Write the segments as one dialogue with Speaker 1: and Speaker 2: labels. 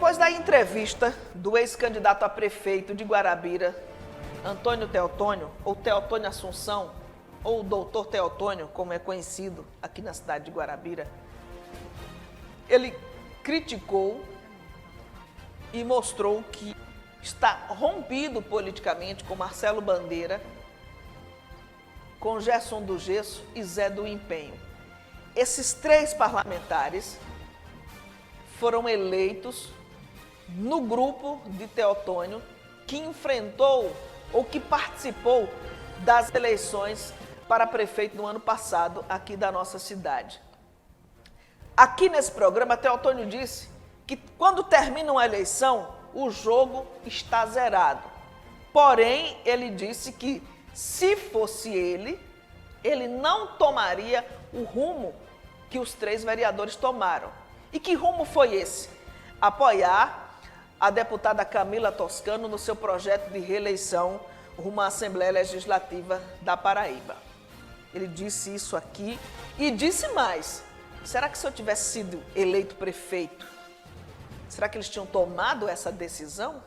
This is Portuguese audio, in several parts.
Speaker 1: Depois da entrevista do ex-candidato a prefeito de Guarabira, Antônio Teotônio, ou Teotônio Assunção, ou Doutor Teotônio, como é conhecido aqui na cidade de Guarabira, ele criticou e mostrou que está rompido politicamente com Marcelo Bandeira, com Gerson do Gesso e Zé do Empenho. Esses três parlamentares foram eleitos no grupo de Teotônio que enfrentou ou que participou das eleições para prefeito no ano passado aqui da nossa cidade. Aqui nesse programa, Teotônio disse que quando termina uma eleição, o jogo está zerado. Porém, ele disse que se fosse ele não tomaria o rumo que os três vereadores tomaram. E que rumo foi esse? Apoiar a deputada Camila Toscano no seu projeto de reeleição rumo à Assembleia Legislativa da Paraíba. Ele disse isso aqui e disse mais. Será que se eu tivesse sido eleito prefeito, será que eles tinham tomado essa decisão?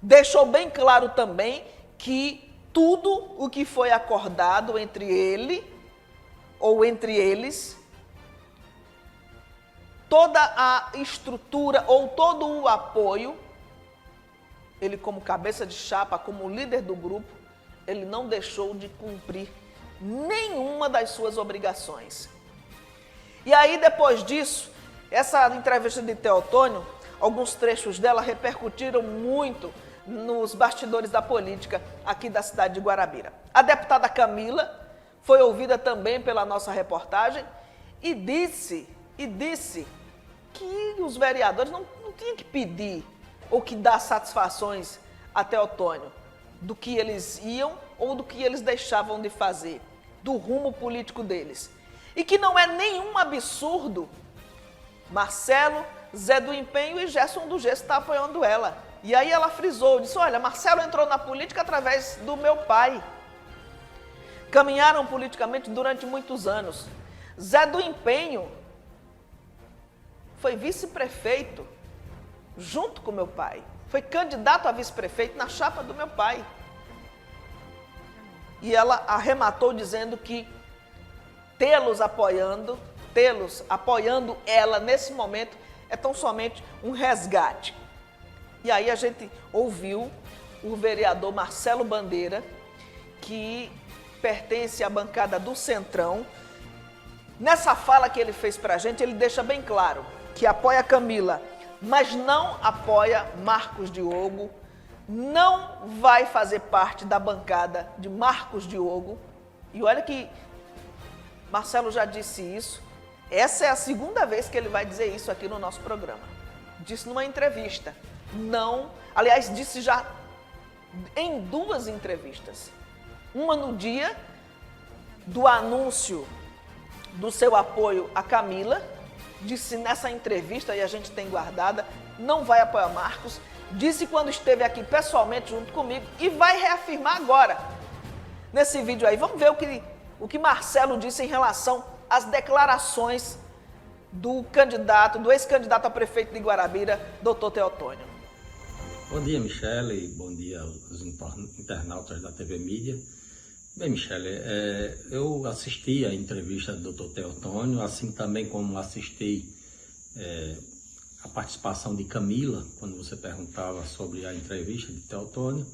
Speaker 1: Deixou bem claro também que tudo o que foi acordado entre ele ou entre eles, toda a estrutura ou todo o apoio, ele como cabeça de chapa, como líder do grupo, ele não deixou de cumprir nenhuma das suas obrigações. E aí, depois disso, essa entrevista de Teotônio, alguns trechos dela repercutiram muito nos bastidores da política aqui da cidade de Guarabira. A deputada Camila foi ouvida também pela nossa reportagem e disse que os vereadores não tinham que pedir ou que dar satisfações a Teotônio do que eles iam ou do que eles deixavam de fazer, do rumo político deles. E que não é nenhum absurdo Marcelo, Zé do Empenho e Gerson do Gesso estar apoiando ela. E aí ela frisou, disse, olha, Marcelo entrou na política através do meu pai. Caminharam politicamente durante muitos anos. Zé do Empenho foi vice-prefeito junto com meu pai. Foi candidato a vice-prefeito na chapa do meu pai. E ela arrematou dizendo que tê-los apoiando ela nesse momento é tão somente um resgate. E aí a gente ouviu o vereador Marcelo Bandeira, que pertence à bancada do Centrão. Nessa fala que ele fez pra gente, ele deixa bem claro que apoia Camila, mas não apoia Marcos Diogo, não vai fazer parte da bancada de Marcos Diogo. E olha que Marcelo já disse isso, essa é a segunda vez que ele vai dizer isso aqui no nosso programa. Disse numa entrevista, não, aliás, disse já em duas entrevistas. Uma no dia do anúncio do seu apoio a Camila, disse nessa entrevista, e a gente tem guardada, não vai apoiar Marcos, disse quando esteve aqui pessoalmente junto comigo e vai reafirmar agora, nesse vídeo aí. Vamos ver o que Marcelo disse em relação às declarações do ex-candidato a prefeito de Guarabira, doutor Teotônio.
Speaker 2: Bom dia, Michele, bom dia aos internautas da TV Mídia. Bem, Michele, eu assisti a entrevista do Dr. Teotônio, assim também como assisti a participação de Camila, quando você perguntava sobre a entrevista de Teotônio.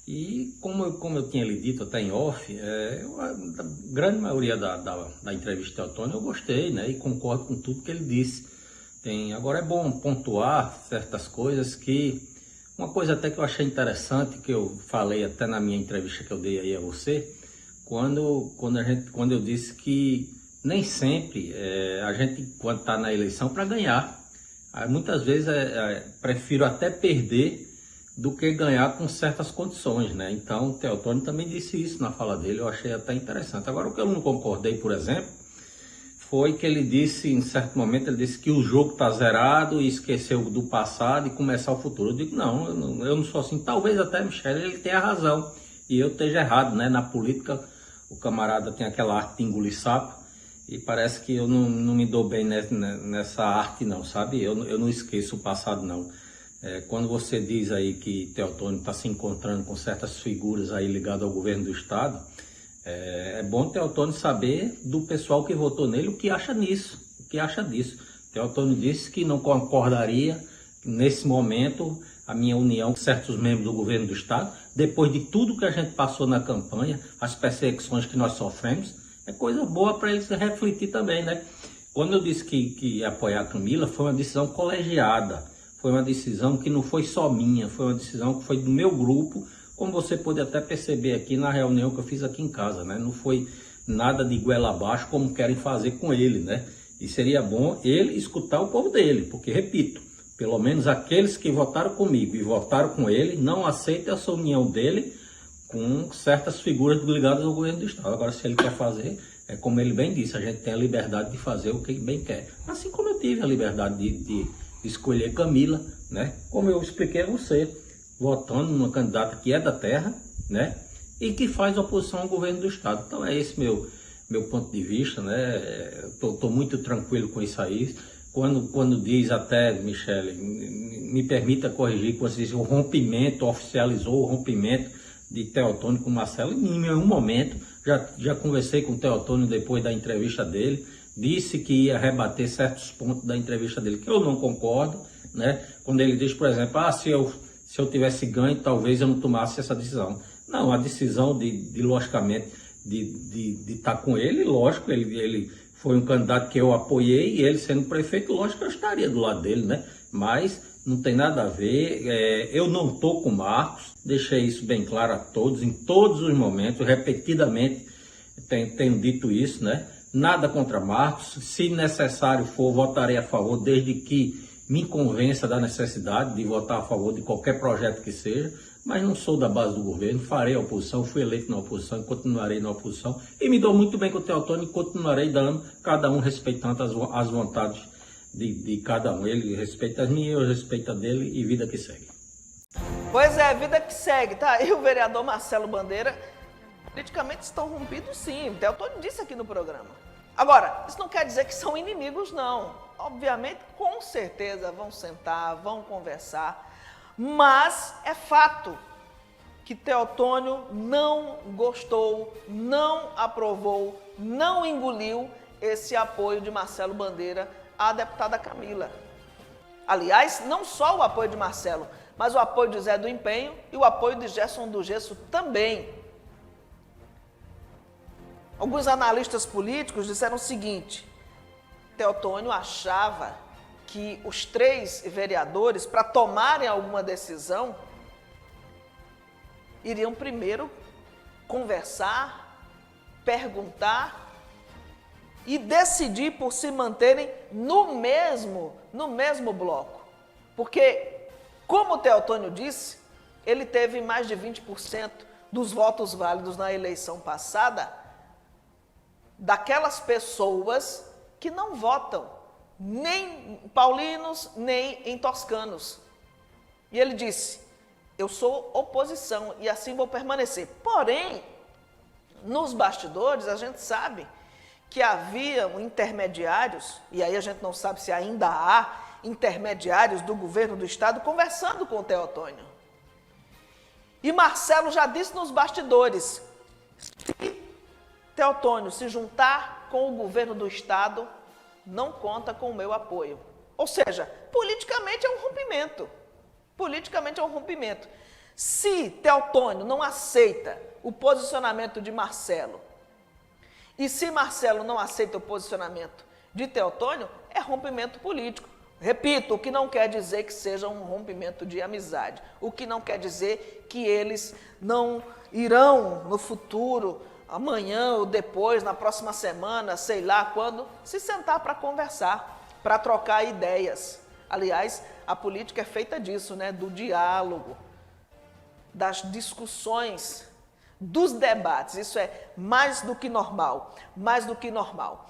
Speaker 2: E como eu tinha lhe dito até em off, a grande maioria da entrevista de Teotônio eu gostei, né? E concordo com tudo que ele disse. Agora é bom pontuar certas coisas que... Uma coisa até que eu achei interessante, que eu falei até na minha entrevista que eu dei aí a você, quando eu disse que nem sempre a gente, quando está na eleição, para ganhar. Muitas vezes prefiro até perder do que ganhar com certas condições, né? Então, o Teotônio também disse isso na fala dele, eu achei até interessante. Agora, o que eu não concordei, por exemplo, foi que ele disse, em certo momento, ele disse que o jogo está zerado e esqueceu do passado e começar o futuro. Eu digo, não, eu não sou assim. Talvez até, Michele, ele tenha razão e eu esteja errado, né? Na política, o camarada tem aquela arte de engolir sapo E parece que eu não me dou bem nessa arte não, sabe? Eu não esqueço o passado não. Quando você diz aí que Teotônio está se encontrando com certas figuras aí ligadas ao governo do estado, é bom Teotônio saber do pessoal que votou nele o que acha nisso, o que acha disso. Teotônio disse que não concordaria nesse momento a minha união com certos membros do governo do estado, depois de tudo que a gente passou na campanha, as perseguições que nós sofremos, é coisa boa para eles refletir também, né? Quando eu disse que ia apoiar a Camila, foi uma decisão colegiada, foi uma decisão que não foi só minha, foi uma decisão que foi do meu grupo, como você pode até perceber aqui na reunião que eu fiz aqui em casa, né? Não foi nada de goela abaixo como querem fazer com ele, né? E seria bom ele escutar o povo dele, porque, repito, pelo menos aqueles que votaram comigo e votaram com ele, não aceitam essa união dele com certas figuras ligadas ao governo do estado. Agora, se ele quer fazer, é como ele bem disse, a gente tem a liberdade de fazer o que ele bem quer. Assim como eu tive a liberdade de escolher Camila, né? Como eu expliquei a você, votando numa candidata que é da terra, né? E que faz oposição ao governo do estado. Então é esse meu ponto de vista, né? Estou muito tranquilo com isso aí. Quando diz até, Michele, me permita corrigir, quando diz o rompimento, oficializou o rompimento de Teotônio com Marcelo, em nenhum momento, já conversei com o Teotônio depois da entrevista dele, disse que ia rebater certos pontos da entrevista dele, que eu não concordo, né? Quando ele diz, por exemplo, se eu tivesse ganho, talvez eu não tomasse essa decisão. Não, a decisão logicamente, de estar com ele, lógico, ele foi um candidato que eu apoiei, e ele sendo prefeito, lógico que eu estaria do lado dele, né? Mas não tem nada a ver, eu não estou com Marcos, deixei isso bem claro a todos, em todos os momentos, repetidamente tenho dito isso, né? Nada contra Marcos, se necessário for, votarei a favor, desde que me convença da necessidade de votar a favor de qualquer projeto que seja, mas não sou da base do governo, farei a oposição, fui eleito na oposição e continuarei na oposição. E me dou muito bem com o Teotônio e continuarei dando, cada um respeitando as vontades de cada um. Ele respeita as minhas, eu respeito a dele e vida que segue.
Speaker 1: Pois é, vida que segue, tá? E o vereador Marcelo Bandeira, politicamente estão rompidos sim, o Teotônio disse aqui no programa. Agora, isso não quer dizer que são inimigos não. Obviamente, com certeza vão sentar, vão conversar, mas é fato que Teotônio não gostou, não aprovou, não engoliu esse apoio de Marcelo Bandeira à deputada Camila. Aliás, não só o apoio de Marcelo, mas o apoio de Zé do Empenho e o apoio de Gerson do Gesso também. Alguns analistas políticos disseram o seguinte: Teotônio achava que os 3 vereadores, para tomarem alguma decisão, iriam primeiro conversar, perguntar e decidir por se manterem no mesmo bloco. Porque, como o Teotônio disse, ele teve mais de 20% dos votos válidos na eleição passada daquelas pessoas que não votam nem em paulinos, nem em toscanos. E ele disse: eu sou oposição e assim vou permanecer. Porém, nos bastidores, a gente sabe que haviam intermediários, e aí a gente não sabe se ainda há intermediários do governo do estado conversando com o Teotônio. E Marcelo já disse nos bastidores: se Teotônio se juntar com o governo do estado, não conta com o meu apoio. Ou seja, politicamente é um rompimento. Politicamente é um rompimento. Se Teotônio não aceita o posicionamento de Marcelo, e se Marcelo não aceita o posicionamento de Teotônio, é rompimento político. Repito, o que não quer dizer que seja um rompimento de amizade. O que não quer dizer que eles não irão no futuro, amanhã ou depois, na próxima semana, sei lá quando, se sentar para conversar, para trocar ideias. Aliás, a política é feita disso, né? Do diálogo, das discussões, dos debates. Isso é mais do que normal, mais do que normal.